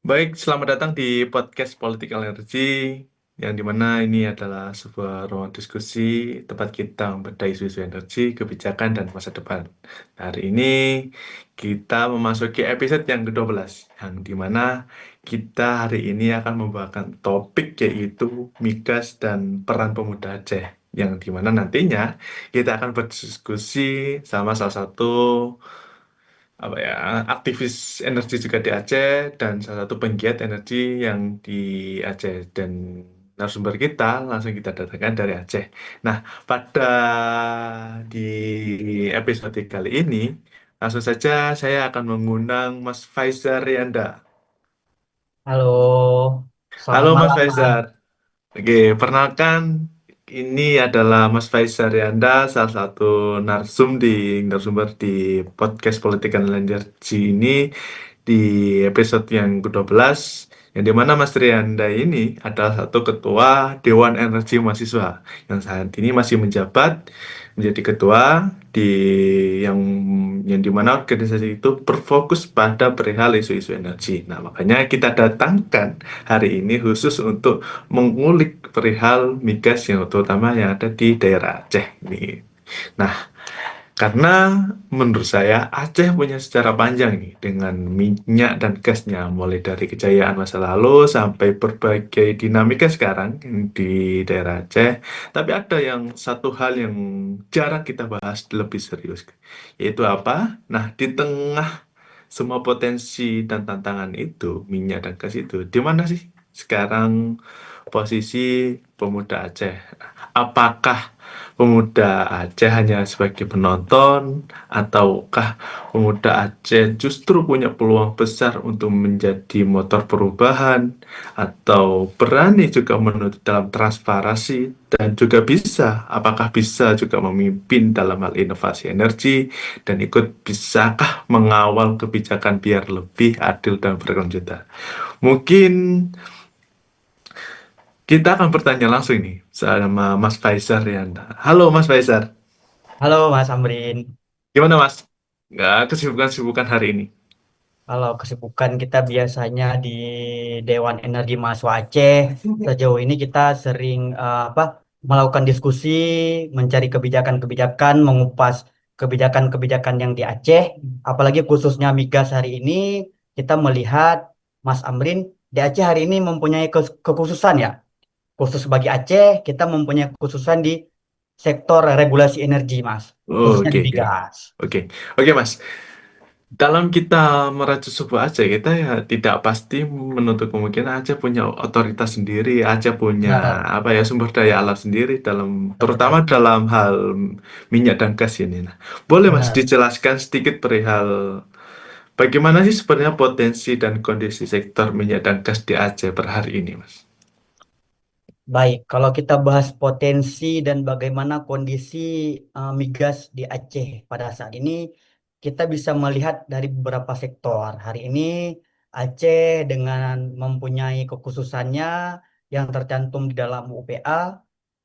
Baik, selamat datang di podcast Political Energy, yang dimana ini adalah sebuah ruang diskusi tempat kita membedah isu-isu energi, kebijakan, dan masa depan. Hari ini kita memasuki episode yang ke-12, yang dimana kita hari ini akan membawakan topik yaitu migas dan peran pemuda Aceh. Yang dimana nantinya kita akan berdiskusi sama salah satu apa ya aktivis energi juga di Aceh dan salah satu penggiat energi yang di Aceh dan narasumber kita langsung kita datangkan dari Aceh. Nah, pada di episode kali ini langsung saja saya akan mengundang Mas Faizar Rianda. Halo, Halo selamat Mas malam Faizar. Mas. Oke, perkenalkan ini adalah Mas Faisal Rianda, salah satu narasumber di podcast Politik dan Energi ini di episode yang ke-12, yang dimana Mas Rianda ini adalah satu ketua Dewan Energi Mahasiswa yang saat ini masih menjabat menjadi ketua di yang yang dimana organisasi itu berfokus pada perihal isu-isu energi. Nah, makanya kita datangkan hari ini khusus untuk mengulik perihal migas yang terutama yang ada di daerah Aceh ini. Nah, karena menurut saya Aceh punya sejarah panjang nih dengan minyak dan gasnya mulai dari kejayaan masa lalu sampai berbagai dinamika sekarang di daerah Aceh. Tapi ada yang satu hal yang jarang kita bahas lebih serius, yaitu apa? Nah, di tengah semua potensi dan tantangan itu, minyak dan gas itu, di mana sih sekarang posisi pemuda Aceh? Apakah pemuda Aceh hanya sebagai penonton, ataukah pemuda Aceh justru punya peluang besar untuk menjadi motor perubahan, atau berani juga menuntut dalam transparansi, dan juga apakah bisa juga memimpin dalam hal inovasi energi, dan ikut bisakah mengawal kebijakan biar lebih adil dan berkelanjutan. Mungkin kita akan bertanya langsung nih sama Mas Faisal Rianda. Halo Mas Faisal, Halo Mas Amrin. gimana Mas? Nggak kesibukan-kesibukan hari ini? Kalau kesibukan kita biasanya di Dewan Energi Mahasiswa Aceh, sejauh ini kita sering melakukan diskusi, mencari kebijakan-kebijakan, mengupas kebijakan-kebijakan yang di Aceh, apalagi khususnya migas hari ini kita melihat Mas Amrin di Aceh hari ini mempunyai kekhususan ya. Khusus bagi Aceh, kita mempunyai kekhususan di sektor regulasi energi, Mas, Oh, khususnya oke, di oke. migas. Oke, oke Mas. Dalam kita merajut sebuah Aceh, kita ya tidak pasti menutup kemungkinan Aceh punya otoritas sendiri, Aceh punya Benar, apa ya sumber daya alam sendiri dalam terutama benar, dalam hal minyak dan gas ini. Nah, boleh Mas benar. dijelaskan sedikit perihal bagaimana sih sebenarnya potensi dan kondisi sektor minyak dan gas di Aceh per hari ini, Mas? Baik, kalau kita bahas potensi dan bagaimana kondisi migas di Aceh pada saat ini, kita bisa melihat dari beberapa sektor. Hari ini Aceh dengan mempunyai kekhususannya yang tercantum di dalam UPA.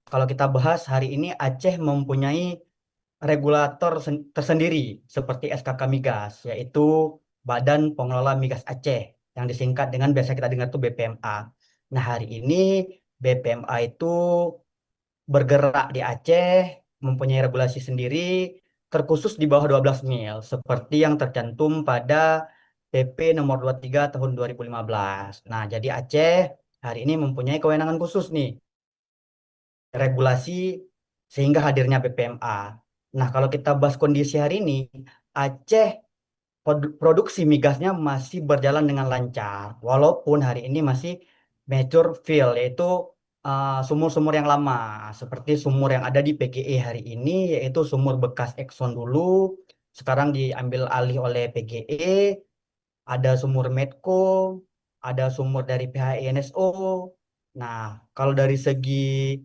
Kalau kita bahas hari ini Aceh mempunyai regulator tersendiri seperti SKK Migas, yaitu Badan Pengelola Migas Aceh, yang disingkat dengan biasa kita dengar itu BPMA. Nah, hari ini BPMA itu bergerak di Aceh, mempunyai regulasi sendiri, terkhusus di bawah 12 mil, seperti yang tercantum pada PP nomor 23 tahun 2015. Nah, jadi Aceh hari ini mempunyai kewenangan khusus nih, regulasi sehingga hadirnya BPMA. Nah, kalau kita bahas kondisi hari ini, Aceh produksi migasnya masih berjalan dengan lancar, walaupun hari ini masih mature field, yaitu sumur-sumur yang lama, seperti sumur yang ada di PGE hari ini, yaitu sumur bekas Exxon dulu, sekarang diambil alih oleh PGE, ada sumur Medco, ada sumur dari pihak INSO. Nah, kalau dari segi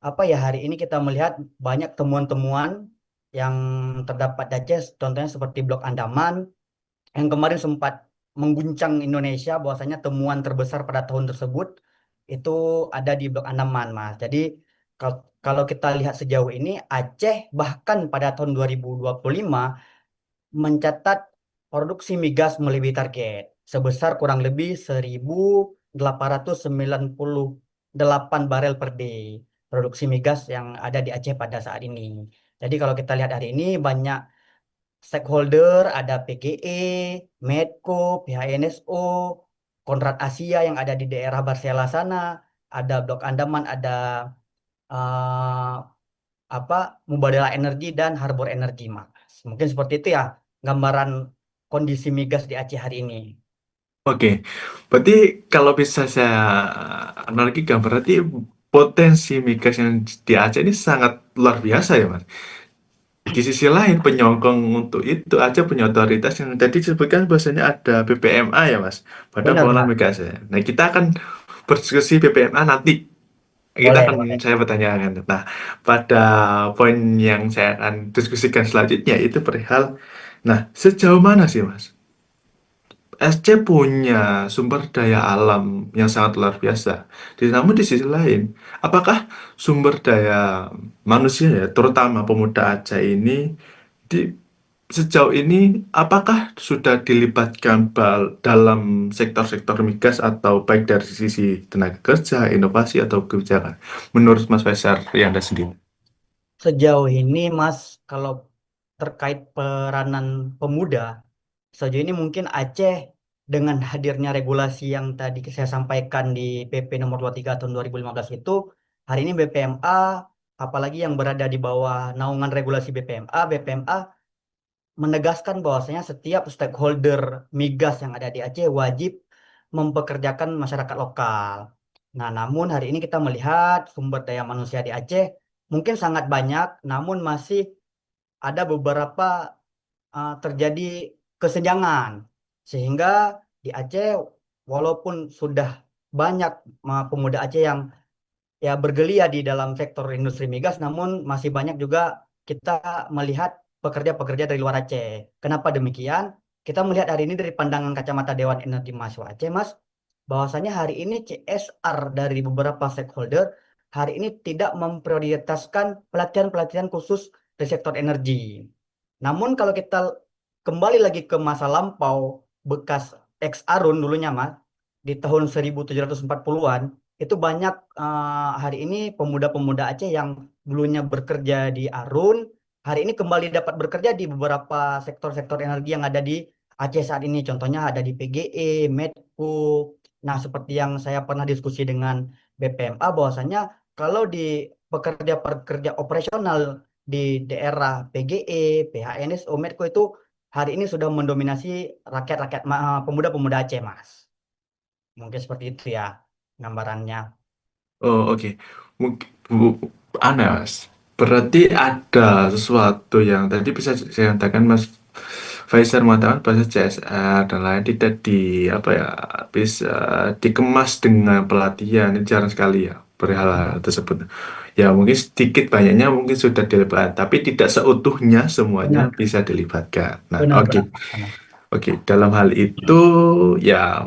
apa ya hari ini kita melihat banyak temuan-temuan yang terdapat di Aceh, contohnya seperti Blok Andaman yang kemarin sempat mengguncang Indonesia bahwasanya temuan terbesar pada tahun tersebut itu ada di Blok Andaman, Mas. Jadi kalau kita lihat sejauh ini Aceh bahkan pada tahun 2025 mencatat produksi migas melebihi target. sebesar kurang lebih 1.898 barel per day produksi migas yang ada di Aceh pada saat ini. Jadi kalau kita lihat hari ini banyak stakeholder, ada PGE, Medco, pihak NSO, Konrad Asia yang ada di daerah Barsela sana, ada Blok Andaman, ada eh, apa Mubadala Energi dan Harbor Energi, Mas. Mungkin seperti itu ya gambaran kondisi migas di Aceh hari ini. Oke, berarti kalau bisa saya analogikan, berarti potensi migas yang di Aceh ini sangat luar biasa ya, Mas. Di sisi lain, penyokong untuk itu aja punya otoritas yang tadi disebutkan bahwasanya ada BPMA ya, Mas, Badan Benar, Pengelola Mas. Migas ya. Nah, kita akan berdiskusi BPMA nanti. Kita Boleh, akan boleh. saya bertanyakan. Nah, pada poin yang saya akan diskusikan selanjutnya itu perihal, nah, sejauh mana sih, Mas? SC punya sumber daya alam yang sangat luar biasa. Namun di sisi lain, apakah sumber daya manusia ya, terutama pemuda Aceh ini, di sejauh ini, apakah sudah dilibatkan dalam sektor-sektor migas atau baik dari sisi tenaga kerja, inovasi atau kebijakan? Menurut Mas Faisal Rianda sendiri. Sejauh ini, Mas, kalau terkait peranan pemuda, sejauh ini mungkin Aceh dengan hadirnya regulasi yang tadi saya sampaikan di PP nomor 23 tahun 2015 itu, hari ini BPMA, apalagi yang berada di bawah naungan regulasi BPMA, BPMA menegaskan bahwasanya setiap stakeholder migas yang ada di Aceh wajib mempekerjakan masyarakat lokal. Nah, namun hari ini kita melihat sumber daya manusia di Aceh mungkin sangat banyak, namun masih ada beberapa terjadi kesenjangan. Sehingga di Aceh, walaupun sudah banyak pemuda Aceh yang ya bergelia di dalam sektor industri migas, namun masih banyak juga kita melihat pekerja-pekerja dari luar Aceh. Kenapa demikian? Kita melihat hari ini dari pandangan kacamata Dewan Energi Mahasiswa Aceh, Mas, bahwasanya hari ini CSR dari beberapa stakeholder hari ini tidak memprioritaskan pelatihan-pelatihan khusus di sektor energi. Namun kalau kita kembali lagi ke masa lampau bekas ex Arun dulunya, Mas, di tahun 1740-an, itu banyak hari ini pemuda-pemuda Aceh yang dulunya bekerja di Arun, hari ini kembali dapat bekerja di beberapa sektor-sektor energi yang ada di Aceh saat ini. Contohnya ada di PGE, Medco. Nah, seperti yang saya pernah diskusi dengan BPMA, bahwasanya kalau di pekerja-pekerja operasional di daerah PGE, PHNSO, Medco itu hari ini sudah mendominasi rakyat-rakyat pemuda-pemuda Aceh, Mas. Mungkin seperti itu ya gambarannya. Oh, oke. Mungkin aneh, Mas. Berarti ada sesuatu yang tadi bisa saya katakan Mas Faisal mengatakan bahasa CSR dan lain tidak apa ya bisa dikemas dengan pelatihan. Ini jarang sekali ya perihal hal tersebut. Ya mungkin sedikit banyaknya mungkin sudah dilibatkan, tapi tidak seutuhnya semuanya Benar, bisa dilibatkan. Nah, benar, oke. benar, benar. Oke, dalam hal itu ya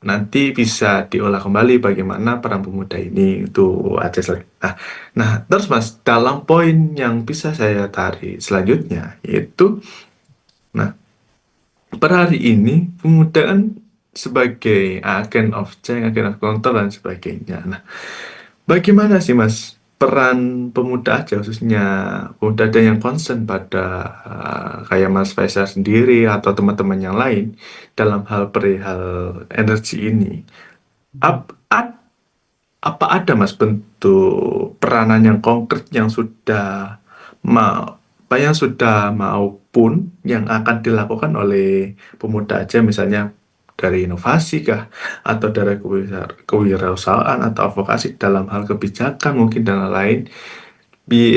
nanti bisa diolah kembali bagaimana peran pemuda ini itu aja Nah, nah, terus Mas, dalam poin yang bisa saya tarik selanjutnya yaitu, nah, per hari ini pemuda kan sebagai agen of change, agen of control dan sebagainya. Nah, bagaimana sih Mas peran pemuda aja khususnya pemuda ada yang concern pada kayak Mas Faisal sendiri atau teman-teman yang lain dalam hal perihal energi ini? Mhm. Ap- apa ada Mas bentuk peranan yang konkret yang sudah mau yang sudah maupun yang akan dilakukan oleh pemuda aja misalnya dari inovasi kah atau dari kewirausahaan atau advokasi dalam hal kebijakan mungkin dan lain-lain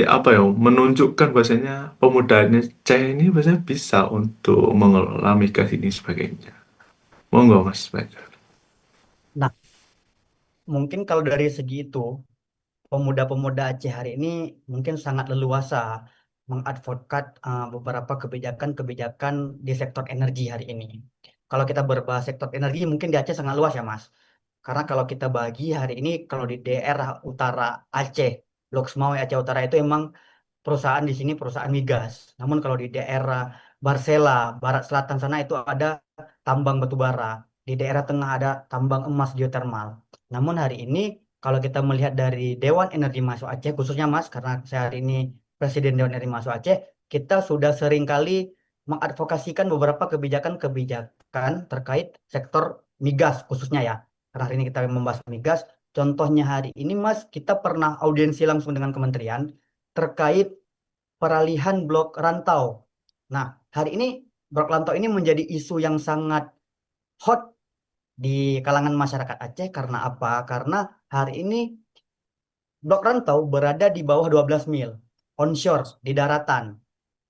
apa ya menunjukkan bahwasanya pemudanya Aceh ini bahasanya bisa untuk mengelola migas ini sebagainya. Monggo Mas. Baik. Nah, mungkin kalau dari segi itu, pemuda-pemuda Aceh hari ini mungkin sangat leluasa mengadvokat beberapa kebijakan-kebijakan di sektor energi hari ini. Kalau kita berbahas sektor energi, mungkin di Aceh sangat luas ya, Mas. Karena kalau kita bagi hari ini, kalau di daerah utara Aceh, Blok Semawe Aceh Utara itu emang perusahaan di sini perusahaan migas. Namun kalau di daerah Barsela, Barat Selatan sana itu ada tambang batu bara, di daerah tengah ada tambang emas geotermal. Namun hari ini kalau kita melihat dari Dewan Energi Mahasiswa Aceh khususnya Mas, karena saya hari ini Presiden Dewan Energi Mahasiswa Aceh, kita sudah seringkali mengadvokasikan beberapa kebijakan-kebijakan terkait sektor migas khususnya ya. Karena hari ini kita membahas migas. Contohnya hari ini Mas, kita pernah audiensi langsung dengan kementerian terkait peralihan blok rantau. Nah, hari ini blok rantau ini menjadi isu yang sangat hot di kalangan masyarakat Aceh karena apa? Karena hari ini blok rantau berada di bawah 12 mil onshore di daratan,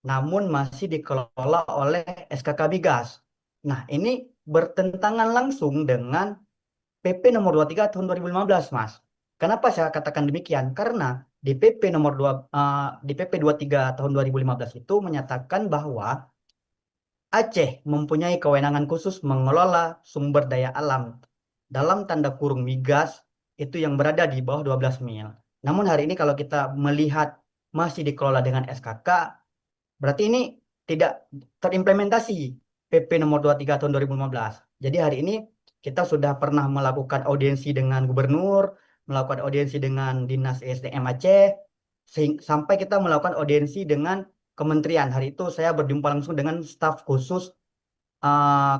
namun masih dikelola oleh SKK Migas. Nah, ini bertentangan langsung dengan PP nomor 23 tahun 2015, Mas. Kenapa saya katakan demikian? Karena di PP nomor 2 di PP 23 tahun 2015 itu menyatakan bahwa Aceh mempunyai kewenangan khusus mengelola sumber daya alam dalam tanda kurung migas itu yang berada di bawah 12 mil. Namun hari ini kalau kita melihat masih dikelola dengan SKK, berarti ini tidak terimplementasi PP nomor 23 tahun 2015. Jadi hari ini kita sudah pernah melakukan audiensi dengan gubernur, melakukan audiensi dengan Dinas ESDM Aceh, sampai kita melakukan audiensi dengan kementerian. Hari itu saya berjumpa langsung dengan staf khusus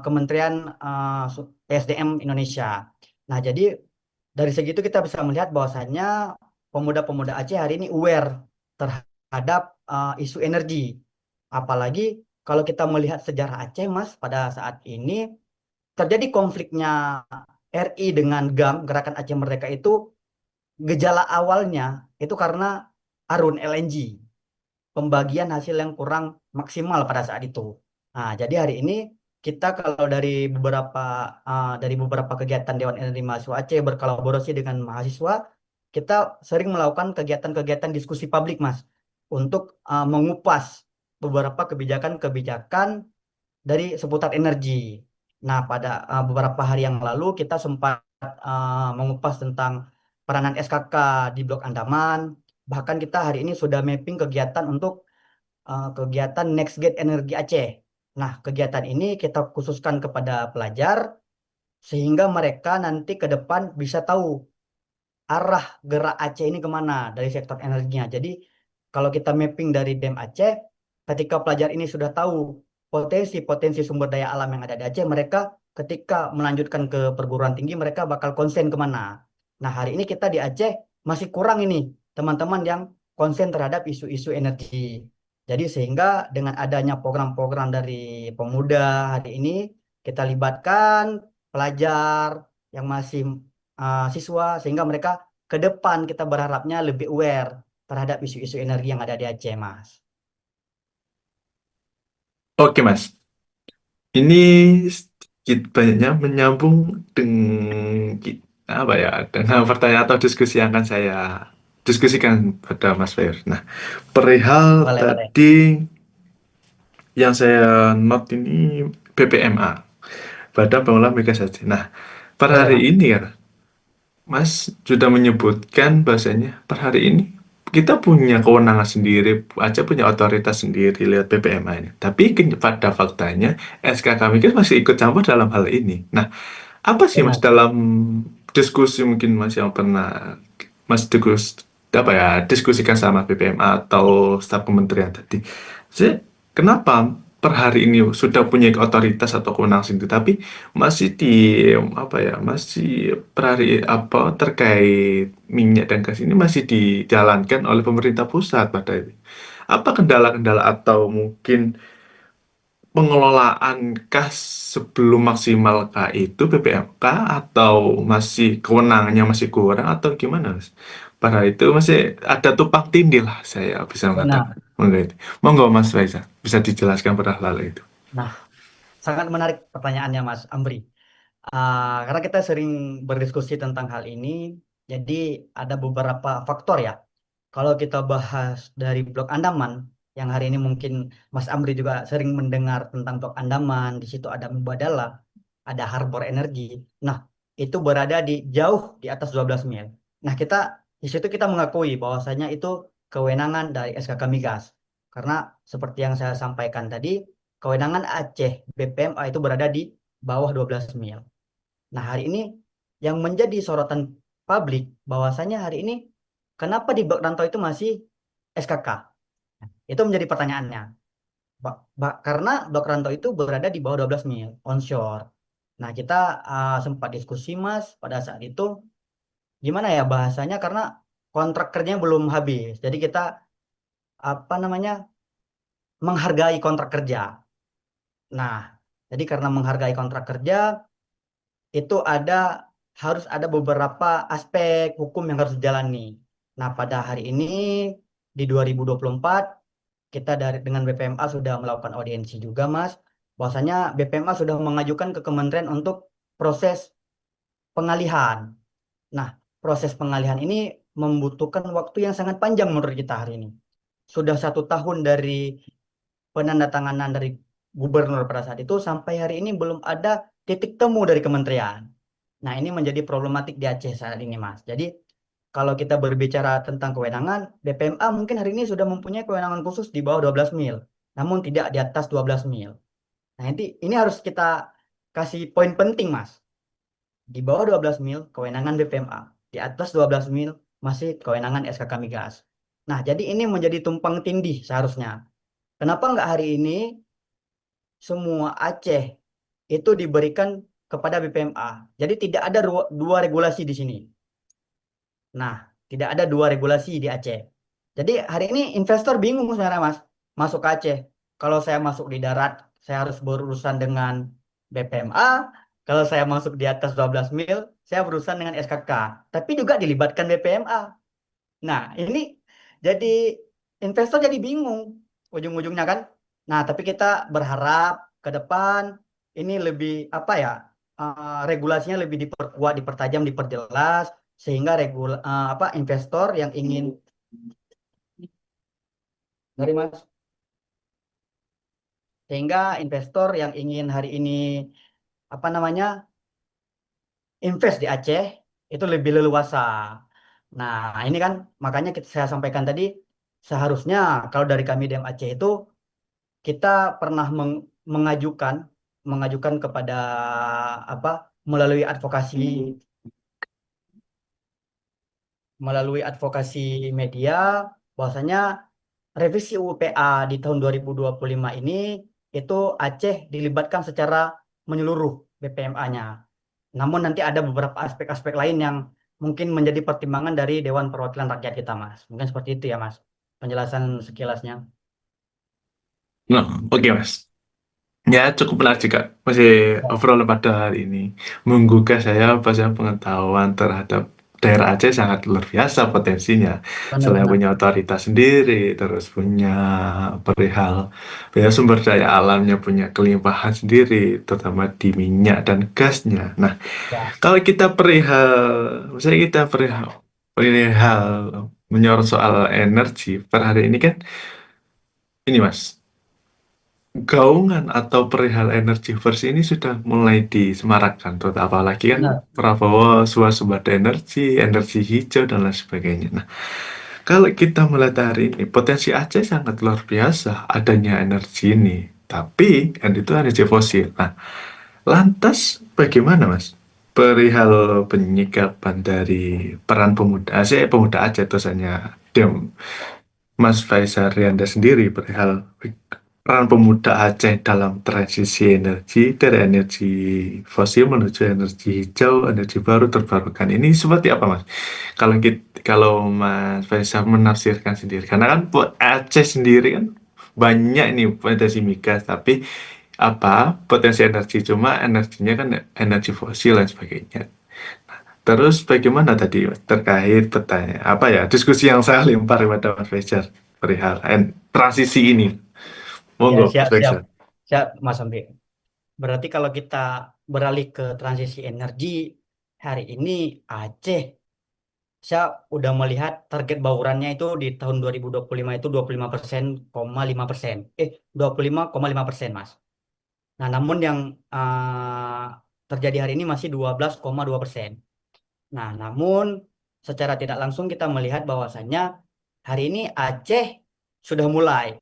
Kementerian ESDM Indonesia. Nah, jadi dari segi itu kita bisa melihat bahwasannya pemuda-pemuda Aceh hari ini aware terhadap isu energi. Apalagi kalau kita melihat sejarah Aceh, Mas, pada saat ini terjadi konfliknya RI dengan GAM, Gerakan Aceh Merdeka itu gejala awalnya itu karena Arun LNG, pembagian hasil yang kurang maksimal pada saat itu. Nah, jadi hari ini kita kalau dari beberapa kegiatan Dewan Energi Mahasiswa Aceh berkolaborasi dengan mahasiswa, kita sering melakukan kegiatan-kegiatan diskusi publik, Mas, untuk mengupas beberapa kebijakan-kebijakan dari seputar energi. Nah, pada beberapa hari yang lalu kita sempat mengupas tentang peranan SKK di Blok Andaman. Bahkan kita hari ini sudah mapping kegiatan untuk kegiatan Next Gate Energi Aceh. Nah, kegiatan ini kita khususkan kepada pelajar sehingga mereka nanti ke depan bisa tahu arah gerak Aceh ini kemana dari sektor energinya. Jadi kalau kita mapping dari DEM Aceh, ketika pelajar ini sudah tahu potensi-potensi sumber daya alam yang ada di Aceh, mereka ketika melanjutkan ke perguruan tinggi, mereka bakal konsen kemana. Nah, hari ini kita di Aceh masih kurang ini teman-teman yang konsen terhadap isu-isu energi. Jadi sehingga dengan adanya program-program dari pemuda hari ini, kita libatkan pelajar yang masih siswa sehingga mereka ke depan kita berharapnya lebih aware terhadap isu-isu energi yang ada di Aceh, Mas. Oke, Mas. Ini sedikit banyaknya menyambung dengan apa ya, dengan pertanyaan atau diskusi yang akan saya diskusikan pada Mas Fair. Nah, perihal Boleh, boleh. tadi yang saya note ini BPMA, Badan Pengelola Migas Aceh. Nah, per Boleh, hari Mas. ini kan, Mas sudah menyebutkan bahasanya per hari ini kita punya kewenangan sendiri, Aceh punya otoritas sendiri lihat BPMA ini. Tapi pada faktanya SK kami kan masih ikut campur dalam hal ini. Nah, apa sih Mas Benar. dalam diskusi mungkin Mas yang pernah Mas apa ya diskusikan sama BPMA atau staf kementerian tadi? Saya kenapa per hari ini sudah punya otoritas atau kewenangan sendiri, tapi masih di apa ya masih per hari apa terkait minyak dan gas ini masih dijalankan oleh pemerintah pusat pada ini. Apa kendala-kendala atau mungkin pengelolaan kas sebelum maksimal K itu BPMK atau masih kewenangannya masih kurang atau gimana Mas? Pada itu masih ada tumpang tindih lah saya bisa mengatakan. Benar. Monggo itu. Monggo Mas Faisal bisa dijelaskan pada hal itu. Nah, sangat menarik pertanyaannya, Mas Amri. Karena kita sering berdiskusi tentang hal ini, jadi ada beberapa faktor ya. Kalau kita bahas dari Blok Andaman, yang hari ini mungkin Mas Amri juga sering mendengar tentang Blok Andaman, di situ ada Mubadala, ada Harbor Energi. Nah, itu berada di jauh di atas 12 mil. Nah, di situ kita mengakui bahwasanya itu kewenangan dari SKK Migas. Karena seperti yang saya sampaikan tadi, kewenangan Aceh BPMA itu berada di bawah 12 mil. Nah, hari ini yang menjadi sorotan publik bahwasanya hari ini kenapa di Blok Rantau itu masih SKK? Itu menjadi pertanyaannya. Karena Blok Rantau itu berada di bawah 12 mil onshore. Nah, kita sempat diskusi Mas pada saat itu gimana ya bahasanya karena kontrak kerjanya belum habis. Jadi kita apa namanya menghargai kontrak kerja. Nah, jadi karena menghargai kontrak kerja itu harus ada beberapa aspek hukum yang harus dijalani. Nah, pada hari ini di 2024 kita dengan BPMA sudah melakukan audiensi juga, Mas. Bahwasanya BPMA sudah mengajukan ke kementerian untuk proses pengalihan. Nah, proses pengalihan ini membutuhkan waktu yang sangat panjang menurut kita hari ini. Sudah 1 tahun dari penandatanganan dari gubernur pada saat itu sampai hari ini belum ada titik temu dari kementerian. Nah, ini menjadi problematik di Aceh saat ini, Mas. Jadi, kalau kita berbicara tentang kewenangan, BPMA mungkin hari ini sudah mempunyai kewenangan khusus di bawah 12 mil, namun tidak di atas 12 mil. Nah, ini harus kita kasih poin penting, Mas. Di bawah 12 mil, kewenangan BPMA. Di atas 12 mil, masih kewenangan SKK Migas. Nah, jadi ini menjadi tumpang tindih seharusnya. Kenapa nggak hari ini semua Aceh itu diberikan kepada BPMA? Jadi tidak ada dua regulasi di sini. Nah, tidak ada dua regulasi di Aceh. Jadi hari ini investor bingung sebenarnya Mas, masuk ke Aceh. Kalau saya masuk di darat, saya harus berurusan dengan BPMA. Kalau saya masuk di atas 12 mil, saya berurusan dengan SKK. Tapi juga dilibatkan BPMA. Nah, ini jadi investor jadi bingung ujung-ujungnya kan. Nah, tapi kita berharap ke depan ini lebih apa ya, regulasinya lebih diperkuat, dipertajam, diperjelas sehingga apa investor yang ingin dari Mas sehingga investor yang ingin hari ini apa namanya invest di Aceh itu lebih leluasa. Nah, ini kan makanya saya sampaikan tadi seharusnya kalau dari kami DM Aceh itu kita pernah mengajukan mengajukan kepada apa melalui advokasi media bahwasanya revisi UU PA di tahun 2025 ini itu Aceh dilibatkan secara menyeluruh BPMA-nya. Namun nanti ada beberapa aspek-aspek lain yang mungkin menjadi pertimbangan dari Dewan Perwakilan Rakyat kita, Mas. Mungkin seperti itu ya, Mas. Penjelasan sekilasnya. Nah, oke Mas. Ya, cukup menarik juga. Masih Ya, overall pada hari ini menggugah saya bahasa pengetahuan terhadap daerah Aceh sangat luar biasa potensinya. Selain benar-benar. punya otoritas sendiri, terus punya perihal, punya sumber daya alamnya, punya kelimpahan sendiri, terutama di minyak dan gasnya. Nah, Ya, kalau kita perihal, misalnya kita perihal menyorot soal energi per hari ini kan, ini Mas. Gaungan atau perihal energi versi ini sudah mulai disemarakan, terutama apalagi kan benar. Prabowo swasembada energi, energi hijau dan lain sebagainya. Nah, kalau kita melihat hari ini, potensi Aceh sangat luar biasa adanya energi ini. Tapi kan itu energi fosil. Nah, lantas bagaimana Mas? Perihal penyikapan dari peran pemuda, saya pemuda Aceh tentunya, Dem Mas Faisal Rianda sendiri perihal peran pemuda Aceh dalam transisi energi dari energi fosil menuju energi hijau, energi baru terbarukan. Ini seperti apa, Mas? Kalau Mas Faisal menafsirkan sendiri, karena kan buat Aceh sendiri kan banyak nih potensi migas, tapi apa potensi energi cuma energinya kan energi fosil dan sebagainya. Terus bagaimana tadi Mas, terkait pertanyaan apa ya diskusi yang saya lempar kepada Mas Faisal perihal transisi ini. Ya, Monggo, Mas siap, siap. Faisal. Siap, Mas Ambi. Berarti kalau kita beralih ke transisi energi, hari ini Aceh, saya udah melihat target baurannya itu di tahun 2025 itu 25,5%. 25,5%, Mas. Nah, namun yang terjadi hari ini masih 12,2%. Nah, namun secara tidak langsung kita melihat bahwasannya hari ini Aceh sudah mulai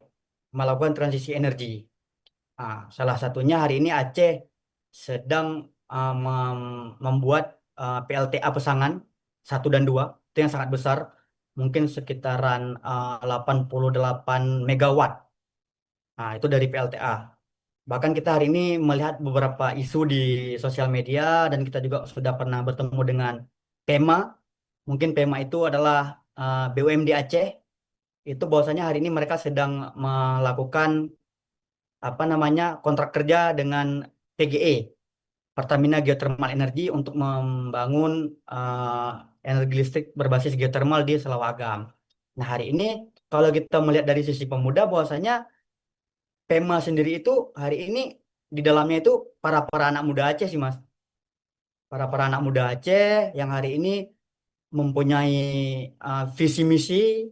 melakukan transisi energi. Salah satunya hari ini Aceh sedang membuat PLTA Pesangan 1 dan 2 itu yang sangat besar, mungkin sekitaran 88 megawatt. Itu dari PLTA. Bahkan kita hari ini melihat beberapa isu di sosial media dan kita juga sudah pernah bertemu dengan PEMA. Mungkin PEMA itu adalah BUMD Aceh. Itu bahwasanya hari ini mereka sedang melakukan apa namanya kontrak kerja dengan PGE, Pertamina Geothermal Energy, untuk membangun energi listrik berbasis geothermal di Selawagam. Nah, hari ini kalau kita melihat dari sisi pemuda, bahwasanya PEMA sendiri itu hari ini di dalamnya itu para anak muda Aceh sih Mas. Para anak muda Aceh yang hari ini mempunyai visi misi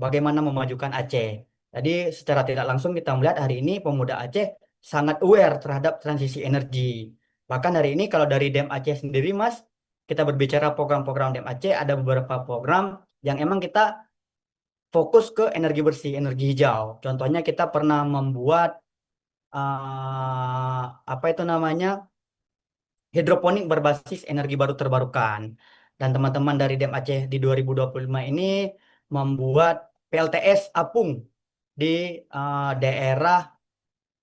bagaimana memajukan Aceh. Jadi secara tidak langsung kita melihat hari ini pemuda Aceh sangat aware terhadap transisi energi. Bahkan hari ini kalau dari DEM Aceh sendiri Mas, kita berbicara program-program DEM Aceh, ada beberapa program yang emang kita fokus ke energi bersih, energi hijau. Contohnya kita pernah membuat apa itu namanya, hidroponik berbasis energi baru terbarukan. Dan teman-teman dari DEM Aceh di 2025 ini membuat PLTS apung di daerah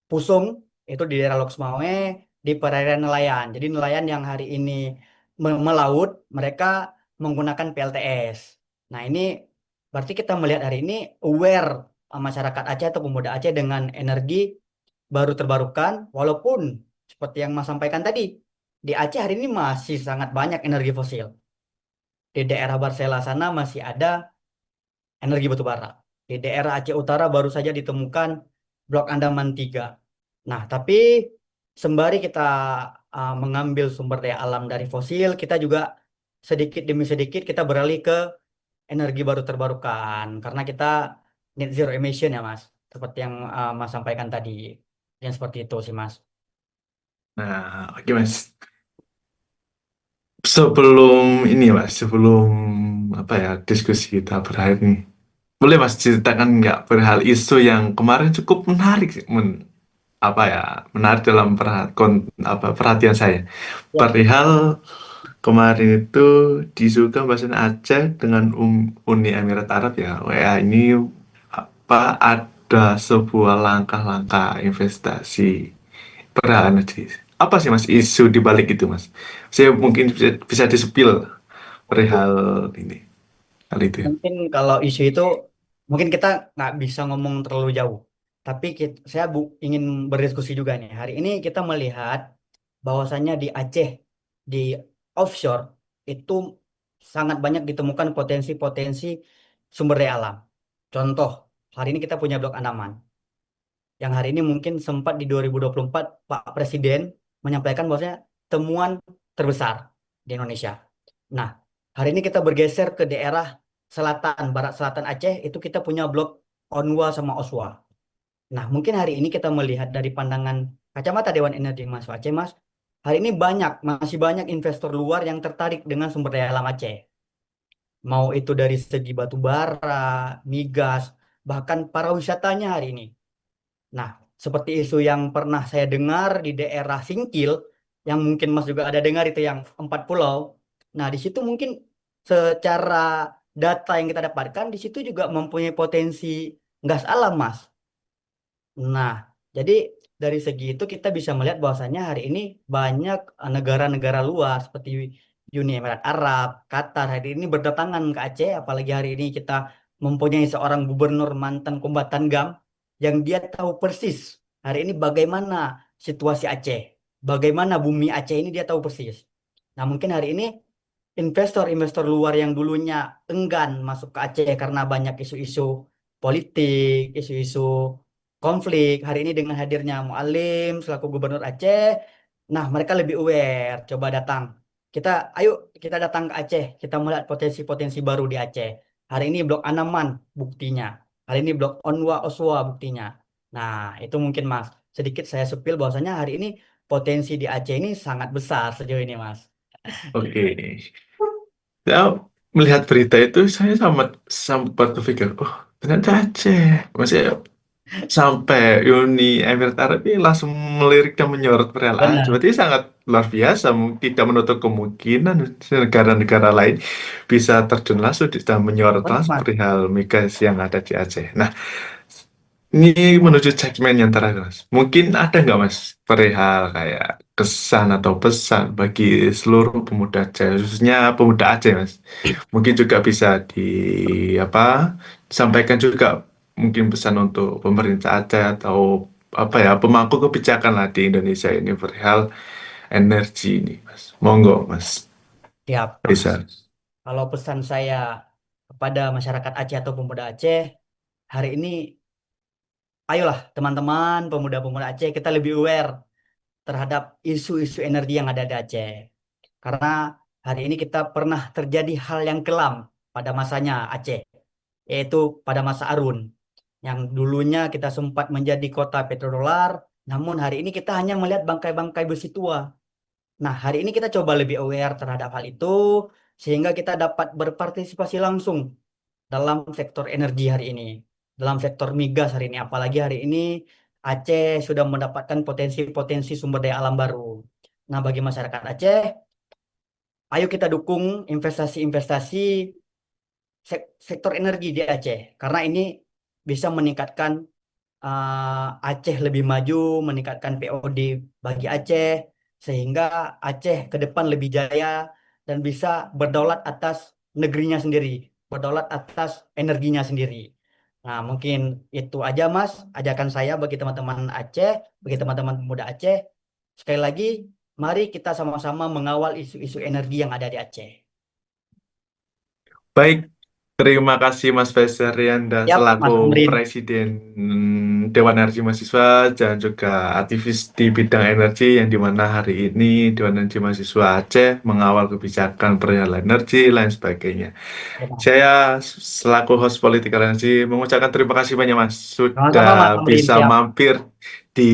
Pusung, itu di daerah Lok Sumawe, di perairan nelayan. Jadi nelayan yang hari ini melaut, mereka menggunakan PLTS. Nah, ini berarti kita melihat hari ini aware masyarakat Aceh atau pemuda Aceh dengan energi baru terbarukan, walaupun seperti yang Mas sampaikan tadi, di Aceh hari ini masih sangat banyak energi fosil. Di daerah Barsela sana masih ada energi batu bara. Di daerah Aceh Utara baru saja ditemukan Blok Andaman 3. Nah, tapi sembari kita mengambil sumber daya alam dari fosil, kita juga sedikit demi sedikit kita beralih ke energi baru terbarukan. Karena kita net zero emission ya, Mas. Seperti yang Mas sampaikan tadi. Yang seperti itu sih, Mas. Nah, oke Mas. Sebelum ini Mas, sebelum apa ya diskusi kita berakhir nih, boleh Mas ceritakan nggak perihal isu yang kemarin cukup menarik sih, apa ya, menarik dalam perhatian saya. Ya, Perihal kemarin itu disuka bahasa Aceh dengan Uni Emirat Arab ya. Wah, ini apa ada sebuah langkah-langkah investasi perihal energi. Apa sih Mas isu di balik itu Mas? Saya mungkin bisa disepil oke. perihal ini hal itu. Mungkin kalau isu itu, mungkin kita nggak bisa ngomong terlalu jauh. Tapi saya ingin berdiskusi juga nih. Hari ini kita melihat bahwasannya di Aceh, di offshore, itu sangat banyak ditemukan potensi-potensi sumber daya alam. Contoh, hari ini kita punya Blok Andaman, yang hari ini mungkin sempat di 2024 Pak Presiden menyampaikan bahwasanya temuan terbesar di Indonesia. Nah, hari ini kita bergeser ke daerah selatan, barat selatan Aceh, itu kita punya blok Onwa sama Oswa. Nah, mungkin hari ini kita melihat dari pandangan kacamata Dewan Energi Mas Aceh, Mas, hari ini masih banyak investor luar yang tertarik dengan sumber daya alam Aceh. Mau itu dari segi batu bara, migas, bahkan para wisatanya hari ini. Nah, seperti isu yang pernah saya dengar di daerah Singkil, yang mungkin Mas juga ada dengar itu yang 4 pulau. Nah, di situ mungkin secara data yang kita dapatkan, di situ juga mempunyai potensi gas alam, Mas. Nah, jadi dari segi itu kita bisa melihat bahwasannya hari ini banyak negara-negara luar seperti Uni Emirat Arab, Qatar hari ini berdatangan ke Aceh, apalagi hari ini kita mempunyai seorang gubernur mantan kombatan GAM yang dia tahu persis hari ini bagaimana situasi Aceh, bagaimana bumi Aceh ini dia tahu persis. Nah, mungkin hari ini investor-investor luar yang dulunya enggan masuk ke Aceh karena banyak isu-isu politik, isu-isu konflik. Hari ini dengan hadirnya Mualim selaku Gubernur Aceh, nah mereka lebih aware. Coba datang. Ayo kita datang ke Aceh. Kita melihat potensi-potensi baru di Aceh. Hari ini Blok Anaman buktinya. Hari ini Blok Onwa Oswa buktinya. Nah, itu mungkin Mas. Sedikit saya sepil bahwasanya hari ini potensi di Aceh ini sangat besar sejauh ini Mas. Oke. Saya melihat berita itu saya sempat berpikir, oh ternyata Aceh. Maksudnya sampai Uni Emirat Arab ini langsung melirik dan menyorot perihal Aceh. Benar. Berarti sangat luar biasa, tidak menutup kemungkinan negara-negara lain bisa terjun langsung dan menyorot Benar, langsung Mas. perihal migas yang ada di Aceh. Nah, ini menuju segmen yang terakhir, Mas. Mungkin ada nggak, Mas, perihal kayak kesan atau pesan bagi seluruh pemuda Aceh, khususnya pemuda Aceh, Mas. Mungkin juga bisa di apa sampaikan juga mungkin pesan untuk pemerintah Aceh atau apa ya pemangku kebijakan lah di Indonesia ini perihal energi ini, Mas. Monggo, Mas. Siap, Mas. Bisa. Kalau pesan saya kepada masyarakat Aceh atau pemuda Aceh, hari ini ayolah teman-teman pemuda-pemuda Aceh kita lebih aware terhadap isu-isu energi yang ada di Aceh. Karena hari ini kita pernah terjadi hal yang kelam pada masanya Aceh, yaitu pada masa Arun. Yang dulunya kita sempat menjadi kota petrodolar, namun hari ini kita hanya melihat bangkai-bangkai besi tua. Nah, hari ini kita coba lebih aware terhadap hal itu, sehingga kita dapat berpartisipasi langsung dalam sektor energi hari ini, dalam sektor migas hari ini. Apalagi hari ini Aceh sudah mendapatkan potensi-potensi sumber daya alam baru. Nah, bagi masyarakat Aceh, ayo kita dukung investasi-investasi sektor energi di Aceh, karena ini bisa meningkatkan Aceh lebih maju, meningkatkan POD bagi Aceh, sehingga Aceh ke depan lebih jaya dan bisa berdaulat atas negerinya sendiri, berdaulat atas energinya sendiri. Nah, mungkin itu aja, Mas, ajakan saya bagi teman-teman Aceh, bagi teman-teman pemuda Aceh. Sekali lagi, mari kita sama-sama mengawal isu-isu energi yang ada di Aceh. Baik, terima kasih Mas Faisal Rianda Siap, selaku Mas Amrin. Presiden Dewan Energi Mahasiswa dan juga aktivis di bidang energi yang dimana hari ini Dewan Energi Mahasiswa Aceh mengawal kebijakan perihal energi lain sebagainya. Ya, Mas. Saya selaku host Political Energy mengucapkan terima kasih banyak Mas sudah Sama-sama, Mas Amrin. bisa Siap. mampir di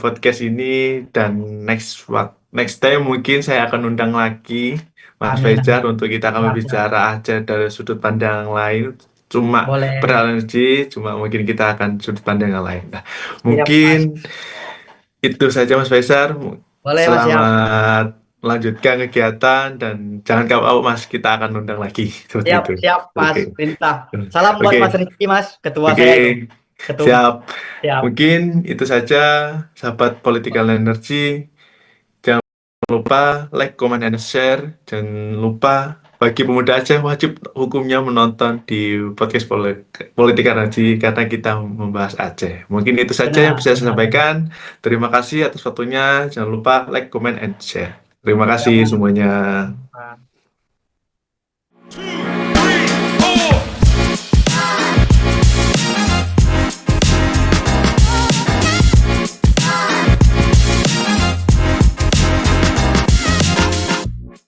podcast ini dan next time mungkin saya akan undang lagi Mas Amin, Fajar amin. untuk kita akan Siap, siap. berbicara aja dari sudut pandang lain cuma Boleh. berenergi cuma mungkin kita akan sudut pandang yang lain. Nah, Siap, mungkin Mas. itu saja Mas Faisal. Boleh, Mas. Siap. Selamat melanjutkan kegiatan dan jangan kapok Mas, kita akan undang lagi seperti Siap, itu. siap, Mas. Oke. Perintah. Salam buat Oke. Mas Rizky, Mas. Ketua Oke. saya itu. Ketum. Siap. Siap. Mungkin itu saja sahabat Political Energy. Jangan lupa like, comment, and share. Jangan lupa bagi pemuda Aceh wajib hukumnya menonton di podcast Politika Energi karena kita membahas Aceh. Mungkin itu saja yang Benar, bisa saya benar, benar. sampaikan. Terima kasih atas waktunya. Jangan lupa like, comment, and share. Terima Siap, kasih Mas. semuanya. Nah.